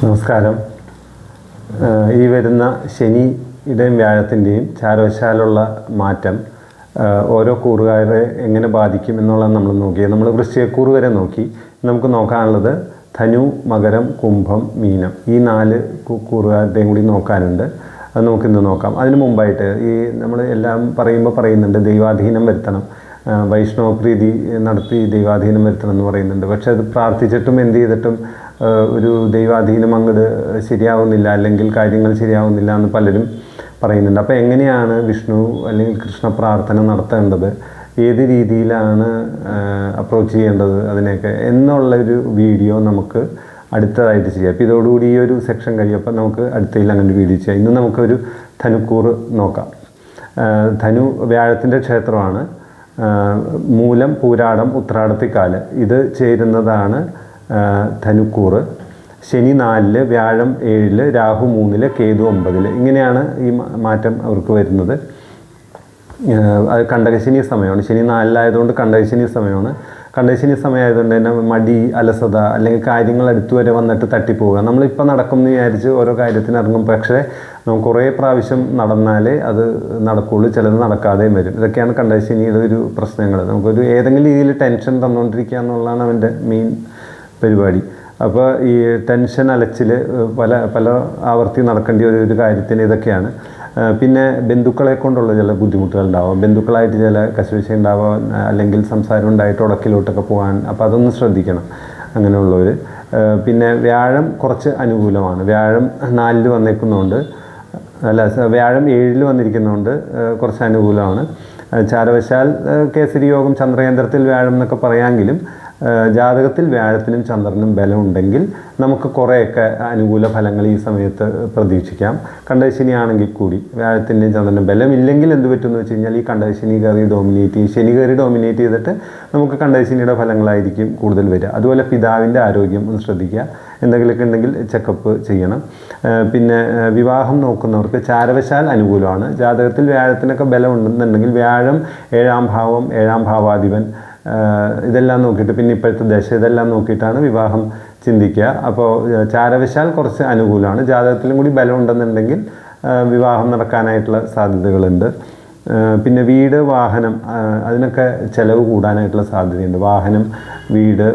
നമസ്കാരം. ഈ വരുന്ന ശനിയുടെയും വ്യാഴത്തിൻ്റെയും ചാരവശാലുള്ള മാറ്റം ഓരോ കൂറുകാരെ എങ്ങനെ ബാധിക്കും എന്നുള്ളത് നമ്മൾ നോക്കി. നമ്മൾ വൃശ്ചികക്കൂറ് വരെ നോക്കി. നമുക്ക് നോക്കാനുള്ളത് ധനു, മകരം, കുംഭം, മീനം, ഈ 4 കൂറുകാരുടെയും കൂടി നോക്കാനുണ്ട്. അത് നമുക്കിന്ന് നോക്കാം. അതിന് മുമ്പായിട്ട് നമ്മൾ എല്ലാം പറയുന്നുണ്ട് ദൈവാധീനം വരുത്തണം, വൈഷ്ണവ പ്രീതി നടത്തി ദൈവാധീനം വരുത്തണം എന്ന് പറയുന്നുണ്ട്. പക്ഷെ അത് പ്രാർത്ഥിച്ചിട്ടും എന്ത് ചെയ്തിട്ടും ഒരു ദൈവാധീനം അങ്ങോട്ട് ശരിയാവുന്നില്ല, അല്ലെങ്കിൽ കാര്യങ്ങൾ ശരിയാവുന്നില്ല എന്ന് പലരും പറയുന്നുണ്ട്. അപ്പോൾ എങ്ങനെയാണ് വിഷ്ണു അല്ലെങ്കിൽ കൃഷ്ണ പ്രാർത്ഥന നടത്തേണ്ടത്, ഏത് രീതിയിലാണ് അപ്രോച്ച് ചെയ്യേണ്ടത് അതിനെയൊക്കെ എന്നുള്ളൊരു വീഡിയോ നമുക്ക് അടുത്തതായിട്ട് ചെയ്യാം. അപ്പോൾ ഇതോടുകൂടി ഈ ഒരു സെക്ഷൻ കഴിയുമ്പോൾ നമുക്ക് അടുത്തതിൽ അങ്ങനെ ഒരു വീഡിയോ ചെയ്യാം. ഇന്ന് നമുക്കൊരു ധനുക്കൂറ് നോക്കാം. ധനു വ്യാഴത്തിൻ്റെ ക്ഷേത്രമാണ്. മൂലം, പൂരാടം, ഉത്രാടത്തിക്കാല് ഇത് ചേരുന്നതാണ് ധനുക്കൂറ്. ശനി 4, വ്യാഴം 7, രാഹു 3, കേതു 9. ഇങ്ങനെയാണ് ഈ മാറ്റം അവർക്ക് വരുന്നത്. അത് കണ്ടകശനി സമയമാണ്. ശനി 4 കണ്ടകശനി സമയമാണ്. കണ്ടകശനി സമയമായതുകൊണ്ട് തന്നെ മടി, അലസത, അല്ലെങ്കിൽ കാര്യങ്ങൾ അടുത്തു വരെ വന്നിട്ട് തട്ടിപ്പോവുക. നമ്മളിപ്പോൾ നടക്കും എന്ന് വിചാരിച്ച് ഓരോ കാര്യത്തിന് ഇറങ്ങും. പക്ഷേ നമുക്ക് കുറേ പ്രാവശ്യം നടന്നാലേ അത് നടക്കുകയുള്ളൂ, ചിലത് നടക്കാതെയും വരും. ഇതൊക്കെയാണ് കണ്ടകശനിയുടെ ഒരു പ്രശ്നങ്ങൾ. നമുക്കൊരു ഏതെങ്കിലും രീതിയിൽ ടെൻഷൻ തന്നുകൊണ്ടിരിക്കുക എന്നുള്ളതാണ് അവൻ്റെ മെയിൻ പരിപാടി. അപ്പോൾ ഈ ടെൻഷൻ അലച്ചിൽ പല ആവർത്തി നടക്കേണ്ട ഒരു കാര്യത്തിന് ഇതൊക്കെയാണ്. പിന്നെ ബന്ധുക്കളെ കൊണ്ടുള്ള ചില ബുദ്ധിമുട്ടുകളുണ്ടാവാം, ബന്ധുക്കളായിട്ട് ചില കശുവശ ഉണ്ടാവാൻ, അല്ലെങ്കിൽ സംസാരം ഉണ്ടായിട്ട് ഉടക്കിലോട്ടൊക്കെ പോകാൻ. അപ്പോൾ അതൊന്ന് ശ്രദ്ധിക്കണം അങ്ങനെയുള്ളവർ. പിന്നെ വ്യാഴം കുറച്ച് അനുകൂലമാണ്. വ്യാഴം 4 വന്നേക്കുന്നതുകൊണ്ട്, വ്യാഴം 7 വന്നിരിക്കുന്നതുകൊണ്ട് കുറച്ച് അനുകൂലമാണ്. ചാരവശാൽ കേസരി യോഗം, ചന്ദ്രകേന്ദ്രത്തിൽ വ്യാഴം എന്നൊക്കെ പറയാമെങ്കിലും ജാതകത്തിൽ വ്യാഴത്തിനും ചന്ദ്രനും ബലമുണ്ടെങ്കിൽ നമുക്ക് കുറേയൊക്കെ അനുകൂല ഫലങ്ങൾ ഈ സമയത്ത് പ്രതീക്ഷിക്കാം. കണ്ടകശനിയാണെങ്കിൽ കൂടി വ്യാഴത്തിൻ്റെയും ചന്ദ്രനും ബലമില്ലെങ്കിൽ എന്ത് പറ്റുമെന്ന് വെച്ച് കഴിഞ്ഞാൽ ഈ കണ്ടകശനി കയറി ഡോമിനേറ്റ് ചെയ്യും. ശനി കയറി ഡോമിനേറ്റ് ചെയ്തിട്ട് നമുക്ക് കണ്ടകശനിയുടെ ഫലങ്ങളായിരിക്കും കൂടുതൽ വരിക. അതുപോലെ പിതാവിൻ്റെ ആരോഗ്യം ഒന്ന് ശ്രദ്ധിക്കുക. എന്തെങ്കിലുമൊക്കെ ഉണ്ടെങ്കിൽ ചെക്കപ്പ് ചെയ്യണം. പിന്നെ വിവാഹം നോക്കുന്നവർക്ക് ചാരവശാൽ അനുകൂലമാണ്. ജാതകത്തിൽ വ്യാഴത്തിനൊക്കെ ബലം ഉണ്ടെന്നുണ്ടെങ്കിൽ വ്യാഴം 7ാം ഭാവം, 7ാം ഭാവാധിപൻ, ഇതെല്ലാം നോക്കിയിട്ട്, പിന്നെ ഇപ്പോഴത്തെ ദശ, ഇതെല്ലാം നോക്കിയിട്ടാണ് വിവാഹം ചിന്തിക്കുക. അപ്പോൾ ചാരവശാൽ കുറച്ച് അനുകൂലമാണ്. ജാതകത്തിലും കൂടി ബലം ഉണ്ടെന്നുണ്ടെങ്കിൽ വിവാഹം നടക്കാനായിട്ടുള്ള സാധ്യതകളുണ്ട്. പിന്നെ വീട്, വാഹനം, അതിനൊക്കെ ചിലവ് കൂടാനായിട്ടുള്ള സാധ്യതയുണ്ട്. വാഹനം, വീട്,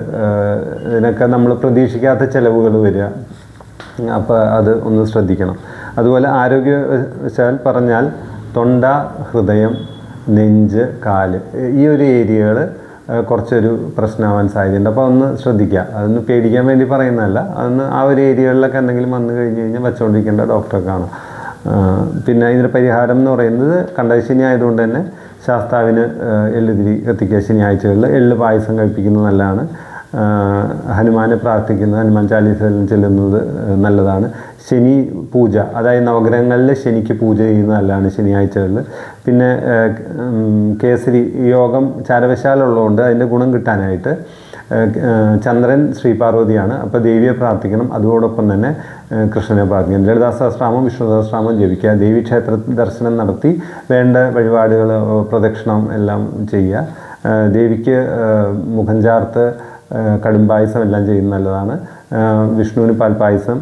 ഇതിനൊക്കെ നമ്മൾ പ്രതീക്ഷിക്കാത്ത ചിലവുകൾ വരിക. അപ്പോൾ അത് ഒന്ന് ശ്രദ്ധിക്കണം. അതുപോലെ ആരോഗ്യവശാൽ പറഞ്ഞാൽ തൊണ്ട, ഹൃദയം, നെഞ്ച്, കാല്, ഈ ഒരു ഏരിയകൾ കുറച്ചൊരു പ്രശ്നമാവാൻ സാധ്യതയുണ്ട്. അപ്പോൾ ഒന്ന് ശ്രദ്ധിക്കുക. അതൊന്ന് പേടിക്കാൻ വേണ്ടി പറയുന്നതല്ല, അതൊന്ന് ആ ഒരു ഏരിയകളിലൊക്കെ എന്തെങ്കിലും വന്നു കഴിഞ്ഞാൽ വച്ചുകൊണ്ടിരിക്കേണ്ട ഡോക്ടറെ കാണാം. പിന്നെ ഇതിന് പരിഹാരം എന്ന് പറയുന്നത് കണ്ടകശനി ആയതുകൊണ്ട് തന്നെ ശാസ്താവിന് എള്ളുതിരി കത്തിക്കുക. ശനിയാഴ്ചകളിൽ എള്ള് പായസം കഴിപ്പിക്കുന്നത് നല്ലതാണ്. ഹനുമാനെ പ്രാർത്ഥിക്കുന്നത്, ഹനുമാൻ ചാലീസ ചെല്ലുന്നത് നല്ലതാണ്. ശനി പൂജ, അതായത് നവഗ്രഹങ്ങളിൽ ശനിക്ക് പൂജ ചെയ്യുന്നത് നല്ലതാണ് ശനിയാഴ്ചകളിൽ. പിന്നെ കേസരി യോഗം ചാരവശാലുള്ളതുകൊണ്ട് അതിൻ്റെ ഗുണം കിട്ടാനായിട്ട് ചന്ദ്രൻ ശ്രീപാർവതിയാണ്. അപ്പോൾ ദേവിയെ പ്രാർത്ഥിക്കണം. അതോടൊപ്പം തന്നെ കൃഷ്ണനെ പ്രാർത്ഥിക്കണം. ലളിതാ സഹസ്രനാമം, വിഷ്ണു സഹസ്രനാമം ജപിക്കുക. ദേവീക്ഷേത്ര ദർശനം നടത്തി വേണ്ട വഴിപാടുകൾ, പ്രദക്ഷിണം എല്ലാം ചെയ്യുക. ദേവിക്ക് മുഖം ചാർത്ത് കടുംപായസം എല്ലാം ചെയ്യുന്നത് നല്ലതാണ്. വിഷ്ണുവിന് പാൽപ്പായസം,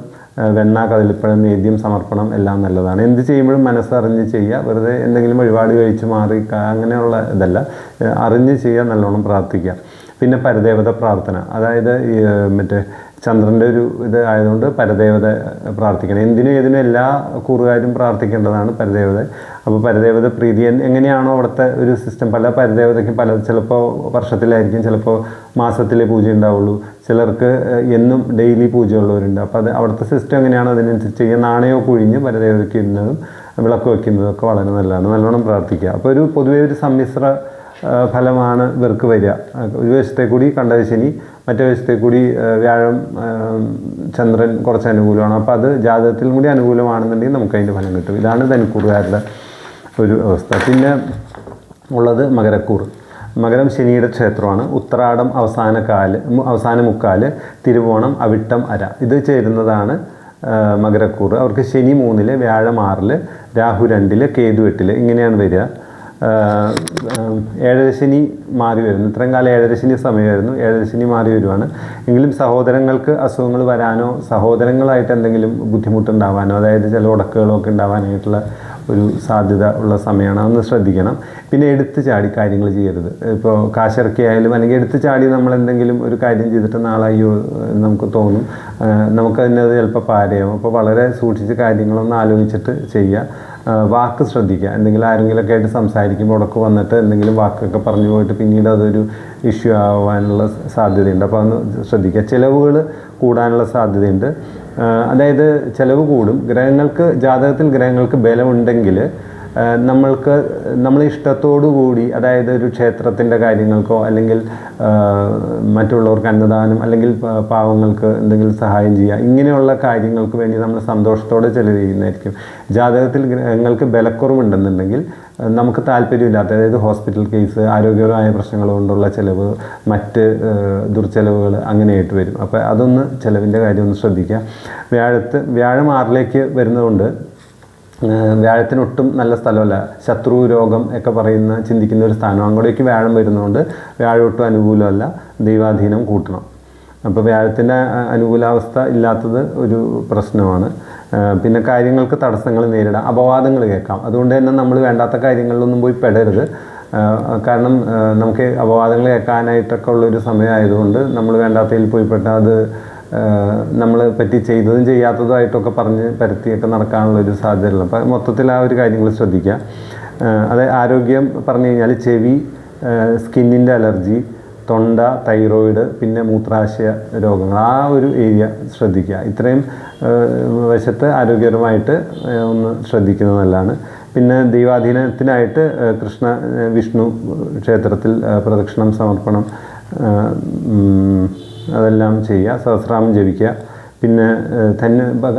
വെണ്ണ, കദളിപ്പഴം, നേദ്യം, സമർപ്പണം എല്ലാം നല്ലതാണ്. എന്ത് ചെയ്യുമ്പോഴും മനസ്സറിഞ്ഞ് ചെയ്യുക. വെറുതെ എന്തെങ്കിലും വഴിപാട് കഴിച്ച് മാറി അങ്ങനെയുള്ള ഇതല്ല, അറിഞ്ഞ് ചെയ്യുക, നല്ലോണം പ്രാർത്ഥിക്കുക. പിന്നെ പരദേവത പ്രാർത്ഥന, അതായത് മറ്റേ ചന്ദ്രൻ്റെ ഒരു ഇത് ആയതുകൊണ്ട് പരദേവത പ്രാർത്ഥിക്കണം. എന്തിനും ഏതിനും എല്ലാ കൂറുകാരും പ്രാർത്ഥിക്കേണ്ടതാണ് പരദേവത. അപ്പോൾ പരദേവത പ്രീതി എങ്ങനെയാണോ അവിടുത്തെ ഒരു സിസ്റ്റം, പല പരദേവതയ്ക്കും ചിലപ്പോൾ വർഷത്തിലായിരിക്കും, ചിലപ്പോൾ മാസത്തിലെ പൂജ ഉണ്ടാവുള്ളൂ, ചിലർക്ക് എന്നും ഡെയിലി പൂജയുള്ളവരുണ്ട്. അപ്പോൾ അത് അവിടുത്തെ സിസ്റ്റം എങ്ങനെയാണോ അതിനനുസരിച്ച് ചെയ്യുക. നാണയമൊക്കെ ഒഴിഞ്ഞ് പരദേവതയ്ക്ക് ഇടുന്നതും വിളക്ക് വയ്ക്കുന്നതും ഒക്കെ വളരെ നല്ലതാണ്. നല്ലോണം പ്രാർത്ഥിക്കുക. അപ്പോൾ പൊതുവേ ഒരു സമ്മിശ്ര ഫലമാണ് ഇവർക്ക് വരിക. ഒരു വശത്തെ കൂടി കണ്ടകശനി, മറ്റേ വശത്തെ കൂടി വ്യാഴം, ചന്ദ്രൻ കുറച്ച് അനുകൂലമാണ്. അപ്പോൾ അത് ജാതകത്തിലും കൂടി അനുകൂലമാണെന്നുണ്ടെങ്കിൽ നമുക്ക് അതിൻ്റെ ഫലം കിട്ടും. ഇതാണ് ധനുക്കൂറുകാരുടെ ഒരു അവസ്ഥ. പിന്നെ ഉള്ളത് മകരക്കൂറ്. മകരം ശനിയുടെ ക്ഷേത്രമാണ്. ഉത്രാടം അവസാന മുക്കാല്, തിരുവോണം, അവിട്ടം, അര, ഇത് ചേരുന്നതാണ് മകരക്കൂറ്. അവർക്ക് ശനി 3, വ്യാഴം 6, രാഹു 2, കേതു 8, ഇങ്ങനെയാണ് വരിക. ഏഴരശനി മാറി വരുന്നു. ഇത്രയും കാലം ഏഴരശനി സമയമായിരുന്നു, ഏഴരശനി മാറി വരുവാണ്. എങ്കിലും സഹോദരങ്ങൾക്ക് അസുഖങ്ങൾ വരാനോ സഹോദരങ്ങളായിട്ട് എന്തെങ്കിലും ബുദ്ധിമുട്ടുണ്ടാവാനോ, അതായത് ചില ഉടക്കുകളോ ഒക്കെ ഉണ്ടാവാനായിട്ടുള്ള ഒരു സാധ്യത ഉള്ള സമയമാണ്. അതൊന്ന് ശ്രദ്ധിക്കണം. പിന്നെ എടുത്തു ചാടി കാര്യങ്ങൾ ചെയ്യരുത്. ഇപ്പോൾ കാശിറക്കിയായാലും അല്ലെങ്കിൽ എടുത്തു ചാടി നമ്മൾ എന്തെങ്കിലും ഒരു കാര്യം ചെയ്തിട്ട് നാളെയോ നമുക്ക് തോന്നും, നമുക്കതിന് അത് ചിലപ്പോൾ പാരയാവും. അപ്പോൾ വളരെ സൂക്ഷിച്ച് കാര്യങ്ങളൊന്ന് ആലോചിച്ചിട്ട് ചെയ്യുക. വാക്ക് ശ്രദ്ധിക്കുക. എന്തെങ്കിലും ആരെങ്കിലുമൊക്കെ ആയിട്ട് സംസാരിക്കുമ്പോൾ ഉടക്ക് വന്നിട്ട് എന്തെങ്കിലും വാക്കൊക്കെ പറഞ്ഞു പോയിട്ട് പിന്നീട് അതൊരു ഇഷ്യൂ ആവാനുള്ള സാധ്യതയുണ്ട്. അപ്പോൾ അതൊന്ന് ശ്രദ്ധിക്കുക. ചിലവുകൾ കൂടാനുള്ള സാധ്യതയുണ്ട്. അതായത് ചിലവ് കൂടും. ജാതകത്തിൽ ഗ്രഹങ്ങൾക്ക് ബലമുണ്ടെങ്കിൽ നമ്മൾ ഇഷ്ടത്തോടു കൂടി, അതായത് ഒരു ക്ഷേത്രത്തിൻ്റെ കാര്യങ്ങൾക്കോ അല്ലെങ്കിൽ മറ്റുള്ളവർക്ക് അന്നദാനം അല്ലെങ്കിൽ പാവങ്ങൾക്ക് എന്തെങ്കിലും സഹായം ചെയ്യുക, ഇങ്ങനെയുള്ള കാര്യങ്ങൾക്ക് വേണ്ടി നമ്മൾ സന്തോഷത്തോടെ ചിലവ് ചെയ്യുന്നതായിരിക്കും. ജാതകത്തിൽ ഗ്രഹങ്ങൾക്ക് ബലക്കുറവുണ്ടെന്നുണ്ടെങ്കിൽ നമുക്ക് താല്പര്യമില്ലാത്ത, അതായത് ഹോസ്പിറ്റൽ കേസ്, ആരോഗ്യപരമായ പ്രശ്നങ്ങൾ കൊണ്ടുള്ള ചിലവ്, മറ്റ് ദുർച്ചെലവുകൾ അങ്ങനെയായിട്ട് വരും. അപ്പോൾ അതൊന്ന് ചിലവിൻ്റെ കാര്യം ഒന്ന് ശ്രദ്ധിക്കുക. വ്യാഴം 6ലേക്ക് വരുന്നതുകൊണ്ട് വ്യാഴത്തിനൊട്ടും നല്ല സ്ഥലമല്ല. ശത്രു രോഗം ഒക്കെ ചിന്തിക്കുന്ന ഒരു സ്ഥാനം. അങ്ങോട്ടേക്ക് വ്യാഴം വരുന്നതുകൊണ്ട് വ്യാഴം ഒട്ടും അനുകൂലമല്ല. ദൈവാധീനം കൂട്ടണം. അപ്പോൾ വ്യാഴത്തിൻ്റെ അനുകൂലാവസ്ഥ ഇല്ലാത്തത് ഒരു പ്രശ്നമാണ്. പിന്നെ കാര്യങ്ങൾക്ക് തടസ്സങ്ങൾ നേരിടാം, അപവാദങ്ങൾ കേൾക്കാം. അതുകൊണ്ട് തന്നെ നമ്മൾ വേണ്ടാത്ത കാര്യങ്ങളിലൊന്നും പോയി പെടരുത്. കാരണം നമുക്ക് അപവാദങ്ങൾ കേൾക്കാനായിട്ടൊക്കെ ഉള്ളൊരു സമയമായതുകൊണ്ട് നമ്മൾ വേണ്ടാത്തതിൽ പോയി പെട്ടാൽ അത് നമ്മൾ പറ്റി ചെയ്തതും ചെയ്യാത്തതുമായിട്ടൊക്കെ പറഞ്ഞ് പരത്തിയൊക്കെ നടക്കാനുള്ളൊരു സാധ്യതയുള്ളൂ. അപ്പോൾ മൊത്തത്തിൽ ആ ഒരു കാര്യങ്ങൾ ശ്രദ്ധിക്കുക. ആരോഗ്യം പറഞ്ഞു കഴിഞ്ഞാൽ ചെവി, സ്കിന്നിൻ്റെ അലർജി, തൊണ്ട, തൈറോയിഡ്, പിന്നെ മൂത്രാശയ രോഗങ്ങൾ, ആ ഒരു ഏരിയ ശ്രദ്ധിക്കുക. ഇത്രയും വശത്ത് ആരോഗ്യപരമായിട്ട് ഒന്ന് ശ്രദ്ധിക്കുന്നത് നല്ലതാണ്. പിന്നെ ദൈവാധീനത്തിനായിട്ട് വിഷ്ണു ക്ഷേത്രത്തിൽ പ്രദക്ഷിണം സമർപ്പണം അതെല്ലാം ചെയ്യുക. സഹസ്രനാമം ജപിക്കുക. പിന്നെ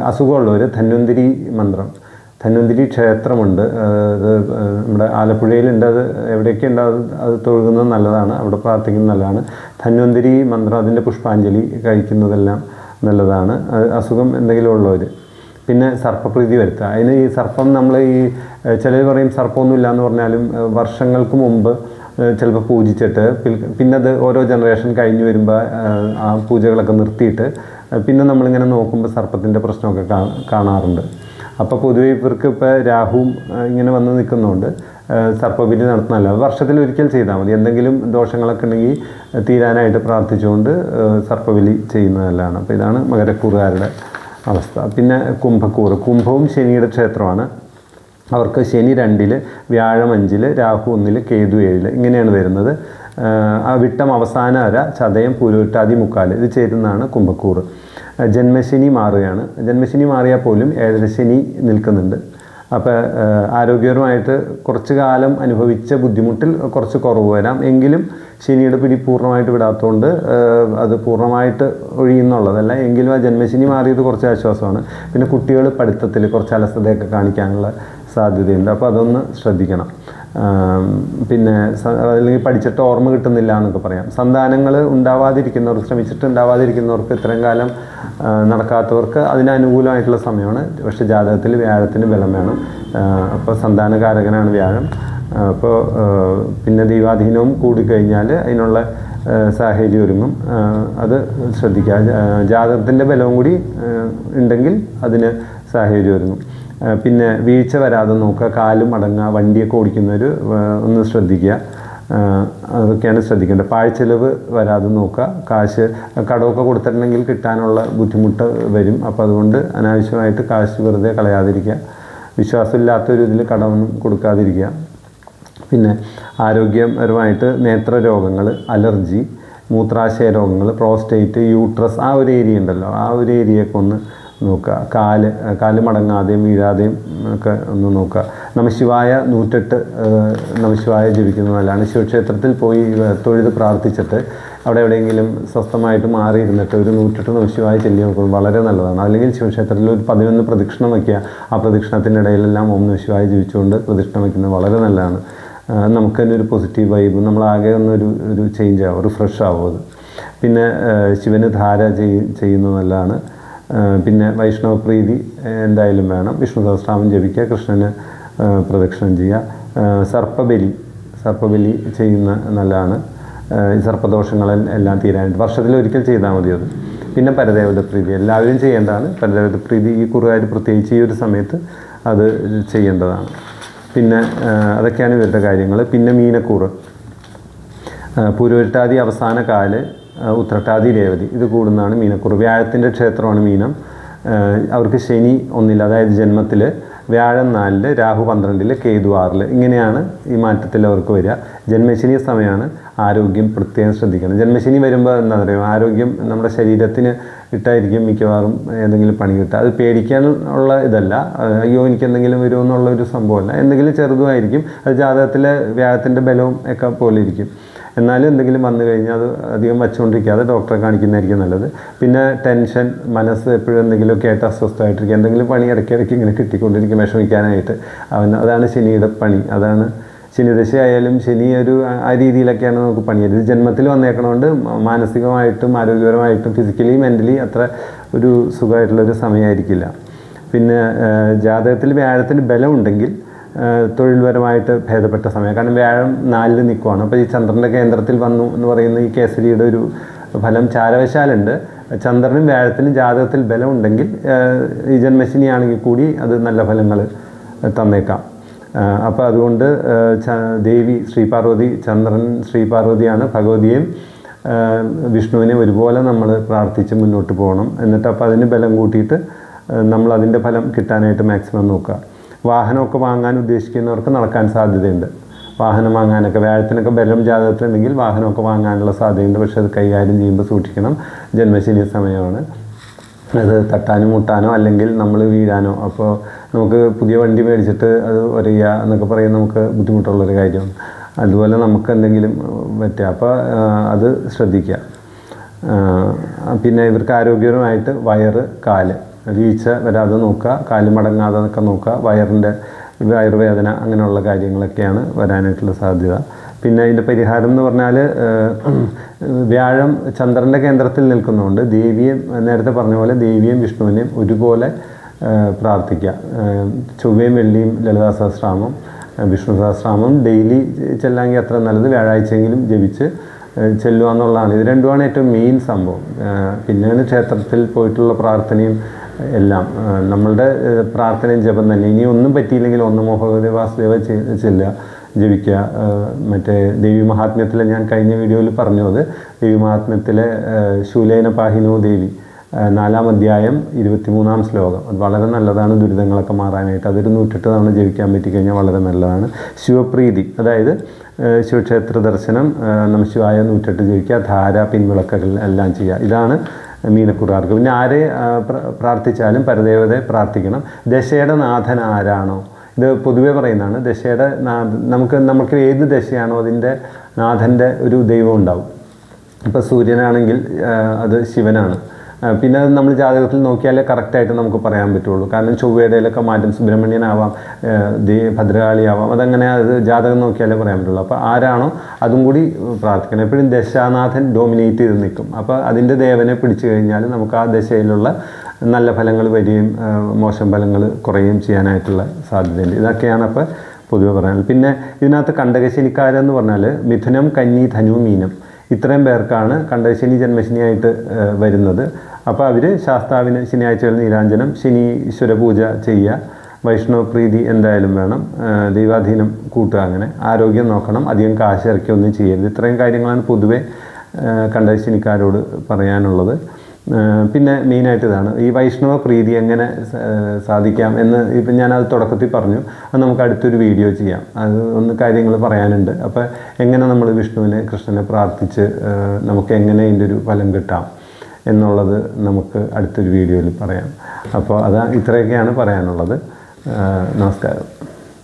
അസുഖമുള്ളവർ ധന്വന്തിരി മന്ത്രം, ധന്വന്തിരി ക്ഷേത്രമുണ്ട്, അത് നമ്മുടെ ആലപ്പുഴയിലുണ്ട്. അത് എവിടെയൊക്കെ ഉണ്ട് അത് തൊഴുകുന്നത് നല്ലതാണ്, അവിടെ പ്രാർത്ഥിക്കുന്നത് നല്ലതാണ്. ധന്വന്തിരി മന്ത്രം, അതിൻ്റെ പുഷ്പാഞ്ജലി കഴിക്കുന്നതെല്ലാം നല്ലതാണ്, അസുഖം എന്തെങ്കിലും ഉള്ളവർ. പിന്നെ സർപ്പപ്രീതി വരുത്തുക. അതിന് ഈ സർപ്പം നമ്മൾ ചിലർ പറയും സർപ്പമൊന്നുമില്ല എന്ന് പറഞ്ഞാലും വർഷങ്ങൾക്ക് മുമ്പ് ചിലപ്പോൾ പൂജിച്ചിട്ട് പിന്നെ അത് ഓരോ ജനറേഷൻ കഴിഞ്ഞ് വരുമ്പോൾ ആ പൂജകളൊക്കെ നിർത്തിയിട്ട് പിന്നെ നമ്മളിങ്ങനെ നോക്കുമ്പോൾ സർപ്പത്തിൻ്റെ പ്രശ്നമൊക്കെ കാണാറുണ്ട്. അപ്പോൾ പൊതുവെ ഇവർക്ക് ഇപ്പോൾ രാഹുവും ഇങ്ങനെ വന്ന് നിൽക്കുന്നതുകൊണ്ട് സർപ്പബലി നടത്തുന്നതല്ല, വർഷത്തിലൊരിക്കൽ ചെയ്താൽ മതി. എന്തെങ്കിലും ദോഷങ്ങളൊക്കെ ഉണ്ടെങ്കിൽ തീരാനായിട്ട് പ്രാർത്ഥിച്ചുകൊണ്ട് സർപ്പബലി ചെയ്യുന്നതല്ലാണ്. അപ്പോൾ ഇതാണ് മകരക്കൂറുകാരുടെ അവസ്ഥ. പിന്നെ കുംഭവും ശനിയുടെ ക്ഷേത്രമാണ്. അവർക്ക് ശനി 2, വ്യാഴം 5, രാഹു 1, കേതു 7, ഇങ്ങനെയാണ് വരുന്നത്. വിട്ടം അവസാന അര, ചതയം, പൂരുരുട്ടാതി, മുക്കാൽ ഇത് ചേരുന്നതാണ് കുംഭക്കൂറ്. ജന്മശനി മാറുകയാണ്. ജന്മശനി മാറിയാൽ പോലും ഏഴരശനി നിൽക്കുന്നുണ്ട്. അപ്പോൾ ആരോഗ്യപരമായിട്ട് കുറച്ച് കാലം അനുഭവിച്ച ബുദ്ധിമുട്ടിൽ കുറച്ച് കുറവ് വരാം. എങ്കിലും ശനിയുടെ പിടി പൂർണ്ണമായിട്ട് വിടാത്തതുകൊണ്ട് അത് പൂർണ്ണമായിട്ട് ഒഴിയുന്നുള്ളതല്ല. എങ്കിലും ആ ജന്മശനി മാറിയത് കുറച്ച് ആശ്വാസമാണ്. പിന്നെ കുട്ടികൾ പഠിത്തത്തിൽ കുറച്ച് അലസതയൊക്കെ കാണിക്കാനുള്ള സാധ്യതയുണ്ട്. അപ്പോൾ അതൊന്ന് ശ്രദ്ധിക്കണം. പിന്നെ അല്ലെങ്കിൽ പഠിച്ചിട്ട് ഓർമ്മ കിട്ടുന്നില്ല എന്നൊക്കെ പറയാം. സന്താനങ്ങൾ ശ്രമിച്ചിട്ട് ഉണ്ടാവാതിരിക്കുന്നവർക്ക്, ഇത്രയും കാലം നടക്കാത്തവർക്ക് അതിന് അനുകൂലമായിട്ടുള്ള സമയമാണ്. പക്ഷേ ജാതകത്തിൽ വ്യാഴത്തിന് ബലം വേണം. അപ്പോൾ സന്താനകാരകനാണ് വ്യാഴം. അപ്പോൾ പിന്നെ ദൈവാധീനവും കൂടിക്കഴിഞ്ഞാൽ അതിനുള്ള സാഹചര്യം ഒരുങ്ങും. അത് ശ്രദ്ധിക്കുക. ജാതകത്തിൻ്റെ ബലവും കൂടി ഉണ്ടെങ്കിൽ അതിന് സാഹചര്യം ഒരുങ്ങും. പിന്നെ വീഴ്ച വരാതെ നോക്കുക, കാലും മടങ്ങുക, വണ്ടിയൊക്കെ ഓടിക്കുന്നവർ ഒന്ന് ശ്രദ്ധിക്കുക. അതൊക്കെയാണ് ശ്രദ്ധിക്കേണ്ടത്. പാഴ്ചെലവ് വരാതെ നോക്കുക. കാശ് കടമൊക്കെ കൊടുത്തിട്ടുണ്ടെങ്കിൽ കിട്ടാനുള്ള ബുദ്ധിമുട്ട് വരും. അപ്പോൾ അതുകൊണ്ട് അനാവശ്യമായിട്ട് കാശ് വെറുതെ കളയാതിരിക്കുക. വിശ്വാസമില്ലാത്തൊരു ഇതിൽ കടമൊന്നും കൊടുക്കാതിരിക്കുക. പിന്നെ ആരോഗ്യപരമായിട്ട് നേത്രരോഗങ്ങൾ, അലർജി, മൂത്രാശയ രോഗങ്ങൾ, പ്രോസ്റ്റേറ്റ്, യൂട്രസ്, ആ ഒരു ഏരിയ ഉണ്ടല്ലോ, ആ ഒരു ഏരിയയൊക്കെ ഒന്ന് നോക്കുക. കാല് മടങ്ങാതെയും വീഴാതെയും ഒക്കെ ഒന്ന് നോക്കുക. നമശിവായ 108 നമശിവായ ജപിക്കുന്നത് നല്ലതാണ്. ശിവക്ഷേത്രത്തിൽ പോയി തൊഴുത് പ്രാർത്ഥിച്ചിട്ട് അവിടെ എവിടെയെങ്കിലും സ്വസ്ഥമായിട്ട് മാറിയിരുന്നിട്ട് ഒരു 108 നമശിവായ ചൊല്ലി നോക്കുന്നത് വളരെ നല്ലതാണ്. അല്ലെങ്കിൽ ശിവക്ഷേത്രത്തിൽ ഒരു 11 പ്രദക്ഷിണം വയ്ക്കുക. ആ പ്രദക്ഷിണത്തിൻ്റെ ഇടയിലെല്ലാം ഓം നമശിവായ ജപിച്ചുകൊണ്ട് പ്രദക്ഷിണം വയ്ക്കുന്നത് വളരെ നല്ലതാണ്. നമുക്ക് തന്നെ ഒരു പോസിറ്റീവ് വൈബ്, നമ്മളാകെ ഒരു ചേഞ്ച് ആവും, റിഫ്രഷ് ആവും അത്. പിന്നെ ശിവന് ധാര ചെയ്യുന്നത് നല്ലതാണ്. പിന്നെ വൈഷ്ണവ പ്രീതി എന്തായാലും വേണം. വിഷ്ണു സഹസ്രനാമം ജപിക്കുക, കൃഷ്ണന് പ്രദക്ഷിണം ചെയ്യുക. സർപ്പബലി ചെയ്യുന്ന നല്ലതാണ്. ഈ സർപ്പദോഷങ്ങളെല്ലാം തീരാനായിട്ട് വർഷത്തിലൊരിക്കൽ ചെയ്താൽ മതി അത്. പിന്നെ പരദേവത പ്രീതി എല്ലാവരും ചെയ്യേണ്ടതാണ്. പരദേവത പ്രീതി ഈ കുറുകാർ പ്രത്യേകിച്ച് ഈ ഒരു സമയത്ത് അത് ചെയ്യേണ്ടതാണ്. പിന്നെ അതൊക്കെയാണ് ഇവരുടെ കാര്യങ്ങൾ. പിന്നെ മീനക്കൂറ്, പൂരുരുട്ടാതി അവസാന കാല്, ഉത്രട്ടാതി രേവതി ഇത് കൂടുന്നതാണ് മീനക്കൂറ്. വ്യാഴത്തിൻ്റെ ക്ഷേത്രമാണ് മീനം. അവർക്ക് ശനി 1 അതായത് ജന്മത്തിൽ, വ്യാഴം 4, രാഹു 12, കേതു 6 ഇങ്ങനെയാണ് ഈ മാറ്റത്തിൽ അവർക്ക് വരിക. ജന്മശനി സമയമാണ്. ആരോഗ്യം പ്രത്യേകം ശ്രദ്ധിക്കണം. ജന്മശനി വരുമ്പോൾ എന്താ പറയുക, ആരോഗ്യം നമ്മുടെ ശരീരത്തിന് ഇട്ടായിരിക്കും മിക്കവാറും എന്തെങ്കിലും പണി കിട്ടുക. അത് പേടിക്കാനുള്ള ഇതല്ല, അയ്യോ എനിക്ക് എന്തെങ്കിലും വരുമോ എന്നുള്ള ഒരു സംഭവമല്ല. എന്തെങ്കിലും ചെറുതുമായിരിക്കും. അത് ജാതകത്തിലെ വ്യാഴത്തിൻ്റെ ബലവും ഒക്കെ പോലെ ഇരിക്കും. എന്നാലും എന്തെങ്കിലും വന്നു കഴിഞ്ഞാൽ അത് അധികം വച്ചുകൊണ്ടിരിക്കാതെ ഡോക്ടറെ കാണിക്കുന്നതായിരിക്കും നല്ലത്. പിന്നെ ടെൻഷൻ, മനസ്സ് എപ്പോഴും എന്തെങ്കിലുമൊക്കെ ആയിട്ട് അസ്വസ്ഥമായിട്ടിരിക്കുക, എന്തെങ്കിലും പണി ഇടയ്ക്കിടയ്ക്ക് ഇങ്ങനെ കിട്ടിക്കൊണ്ടിരിക്കും വിഷമിക്കാനായിട്ട്. അതാണ് ശനിയുടെ പണി. അതാണ് ശനിദശ ആയാലും ശനി ആ രീതിയിലൊക്കെയാണ് നമുക്ക് പണി. ഇത് ജന്മത്തിൽ വന്നേക്കണോണ്ട് മാനസികമായിട്ടും ആരോഗ്യപരമായിട്ടും ഫിസിക്കലി മെൻ്റലി അത്ര ഒരു സുഖമായിട്ടുള്ളൊരു സമയമായിരിക്കില്ല. പിന്നെ ജാതകത്തിൽ വ്യാഴത്തിന് ബലം ഉണ്ടെങ്കിൽ തൊഴിൽപരമായിട്ട് ഭേദപ്പെട്ട സമയം. കാരണം വ്യാഴം 4 നിൽക്കുവാണ്. അപ്പോൾ ഈ ചന്ദ്രൻ്റെ കേന്ദ്രത്തിൽ വന്നു എന്ന് പറയുന്ന ഈ കേസരിയുടെ ഒരു ഫലം ചാരവശാലുണ്ട്. ചന്ദ്രനും വ്യാഴത്തിനും ജാതകത്തിൽ ബലം ഉണ്ടെങ്കിൽ ഈ ജന്മശനിയാണെങ്കിൽ കൂടി അത് നല്ല ഫലങ്ങൾ തന്നേക്കാം. അപ്പോൾ അതുകൊണ്ട് ദേവി ശ്രീപാർവതി, ചന്ദ്രൻ ശ്രീപാർവതിയാണ്. ഭഗവതിയും വിഷ്ണുവിനെ ഒരുപോലെ നമ്മൾ പ്രാർത്ഥിച്ച് മുന്നോട്ട് പോകണം. എന്നിട്ട് അപ്പോൾ അതിന് ബലം കൂട്ടിയിട്ട് നമ്മൾ അതിൻ്റെ ഫലം കിട്ടാനായിട്ട് മാക്സിമം നോക്കുക. വാഹനമൊക്കെ വാങ്ങാൻ ഉദ്ദേശിക്കുന്നവർക്ക് നടക്കാൻ സാധ്യതയുണ്ട്. വാഹനം വാങ്ങാനൊക്കെ വ്യാഴത്തിനൊക്കെ ബലം ജാതകത്തിലുണ്ടെങ്കിൽ വാഹനമൊക്കെ വാങ്ങാനുള്ള സാധ്യതയുണ്ട്. പക്ഷേ അത് കൈകാര്യം ചെയ്യുമ്പോൾ സൂക്ഷിക്കണം. ജന്മശനി സമയമാണ്. അത് തട്ടാനോ മുട്ടാനോ അല്ലെങ്കിൽ നമ്മൾ വീഴാനോ. അപ്പോൾ നമുക്ക് പുതിയ വണ്ടി മേടിച്ചിട്ട് അത് ഒരയ്യുക എന്നൊക്കെ പറയുന്നത് നമുക്ക് ബുദ്ധിമുട്ടുള്ളൊരു കാര്യമാണ്. അതുപോലെ നമുക്ക് എന്തെങ്കിലും പറ്റുക. അപ്പോൾ അത് ശ്രദ്ധിക്കുക. പിന്നെ ഇവർക്ക് ആരോഗ്യപരമായിട്ട് വയറ്, കാല് വീഴ്ച വരാതെ നോക്കുക, കാല് മടങ്ങാതെ ഒക്കെ നോക്കുക. വയറുവേദന അങ്ങനെയുള്ള കാര്യങ്ങളൊക്കെയാണ് വരാനായിട്ടുള്ള സാധ്യത. പിന്നെ ഇതിൻ്റെ പരിഹാരം എന്ന് പറഞ്ഞാൽ വ്യാഴം ചന്ദ്രൻ്റെ കേന്ദ്രത്തിൽ നിൽക്കുന്നതുകൊണ്ട് ദേവിയും നേരത്തെ പറഞ്ഞ പോലെ ദേവിയും വിഷ്ണുവിനെയും ഒരുപോലെ പ്രാർത്ഥിക്കുക. ചൊവ്വയും വെള്ളിയും ലളിതാ സഹസ്രനാമം, വിഷ്ണു സഹസ്രനാമം ഡെയിലി ചെല്ലാമെങ്കിൽ അത്ര നല്ലത്. വ്യാഴാഴ്ചയെങ്കിലും ജപിച്ച് ചെല്ലുക എന്നുള്ളതാണ്. ഇത് രണ്ടുമാണ് ഏറ്റവും മെയിൻ സംഭവം. പിന്നെയാണ് ക്ഷേത്രത്തിൽ പോയിട്ടുള്ള പ്രാർത്ഥനയും എല്ലാം. നമ്മളുടെ പ്രാർത്ഥനയും ജപം തന്നെ. ഇനി ഒന്നും പറ്റിയില്ലെങ്കിൽ ഒന്ന് ഭഗവതി വാസുദേവ ചെല്ലുക, ജപിക്കുക. മറ്റേ ദേവി മഹാത്മ്യത്തിലെ ഞാൻ കഴിഞ്ഞ വീഡിയോയിൽ പറഞ്ഞു, അത് ദേവി മഹാത്മ്യത്തിലെ ശൂലേന പാഹിനോ ദേവി 4-ാം അധ്യായം 23-ാം ശ്ലോകം. അത് വളരെ നല്ലതാണ് ദുരിതങ്ങളൊക്കെ മാറാനായിട്ട്. അതൊരു 108 തവണ ജപിക്കാൻ പറ്റിക്കഴിഞ്ഞാൽ വളരെ നല്ലതാണ്. ശിവപ്രീതി, അതായത് ശിവക്ഷേത്ര ദർശനം, നമഃശിവായ 108 ജപിക്കുക, ധാര, പിൻവിളക്കുകൾ എല്ലാം ചെയ്യുക. ഇതാണ് മീനക്കുറാർക്ക്. പിന്നെ ആരെ പ്രാർത്ഥിച്ചാലും പരദേവതയെ പ്രാർത്ഥിക്കണം. ദശയുടെ നാഥൻ ആരാണോ, ഇത് പൊതുവേ പറയുന്നതാണ്. ദശയുടെ നമുക്ക് ഏത് ദശയാണോ അതിൻ്റെ നാഥൻ്റെ ഒരു ദൈവം ഉണ്ടാവും. ഇപ്പോൾ സൂര്യനാണെങ്കിൽ അത് ശിവനാണ്. പിന്നെ അത് നമ്മൾ ജാതകത്തിൽ നോക്കിയാലേ കറക്റ്റായിട്ട് നമുക്ക് പറയാൻ പറ്റുള്ളൂ. കാരണം ചൊവ്വയുടെയിലൊക്കെ മാറ്റം, സുബ്രഹ്മണ്യനാവാം, ഭദ്രകാളിയാവാം, അതങ്ങനെ അത് ജാതകം നോക്കിയാലേ പറയാൻ പറ്റുള്ളൂ. അപ്പോൾ ആരാണോ അതും കൂടി പ്രാർത്ഥിക്കണം. എപ്പോഴും ദശാനാഥൻ ഡോമിനേറ്റ് ചെയ്ത് നിൽക്കും. അപ്പോൾ അതിൻ്റെ ദേവനെ പിടിച്ചു കഴിഞ്ഞാൽ നമുക്ക് ആ ദശയിലുള്ള നല്ല ഫലങ്ങൾ വരികയും മോശം ഫലങ്ങൾ കുറയുകയും ചെയ്യാനായിട്ടുള്ള സാധ്യതയുണ്ട്. ഇതൊക്കെയാണ് അപ്പോൾ പൊതുവെ പറയാനുള്ളത്. പിന്നെ ഇതിനകത്ത് കണ്ടകശനിക്കാരെന്ന് പറഞ്ഞാൽ മിഥുനം, കന്നി, ധനു, മീനം ഇത്രയും പേർക്കാണ് കണ്ടകശനി ജന്മശനിയായിട്ട് വരുന്നത്. അപ്പോൾ അവർ ശാസ്താവിന് ശനിയാഴ്ചകളിൽ നീരാഞ്ജനം, ശനീശ്വര പൂജ ചെയ്യുക, വൈഷ്ണവ പ്രീതി എന്തായാലും വേണം, ദൈവാധീനം കൂട്ടുക, അങ്ങനെ ആരോഗ്യം നോക്കണം, അധികം കാശ് ഇറക്കിയൊന്നും ചെയ്യരുത്. ഇത്രയും കാര്യങ്ങളാണ് പൊതുവെ കണ്ടകശനിക്കാരോട് പറയാനുള്ളത്. പിന്നെ മെയിനായിട്ട് ഇതാണ് ഈ വൈഷ്ണവ പ്രീതി എങ്ങനെ സാധിക്കാം എന്ന് ഇപ്പം ഞാനത് തുടക്കത്തിൽ പറഞ്ഞു. അത് നമുക്ക് അടുത്തൊരു വീഡിയോ ചെയ്യാം. അത് ഒന്ന് കാര്യങ്ങൾ പറയാനുണ്ട്. അപ്പോൾ എങ്ങനെ നമ്മൾ വിഷ്ണുവിനെ, കൃഷ്ണനെ പ്രാർത്ഥിച്ച് നമുക്ക് എങ്ങനെ ഇതിൻ്റെ ഒരു ഫലം കിട്ടാം എന്നുള്ളത് നമുക്ക് അടുത്തൊരു വീഡിയോയിൽ പറയാം. അപ്പോൾ ഇത്രയൊക്കെയാണ് പറയാനുള്ളത്. നമസ്കാരം.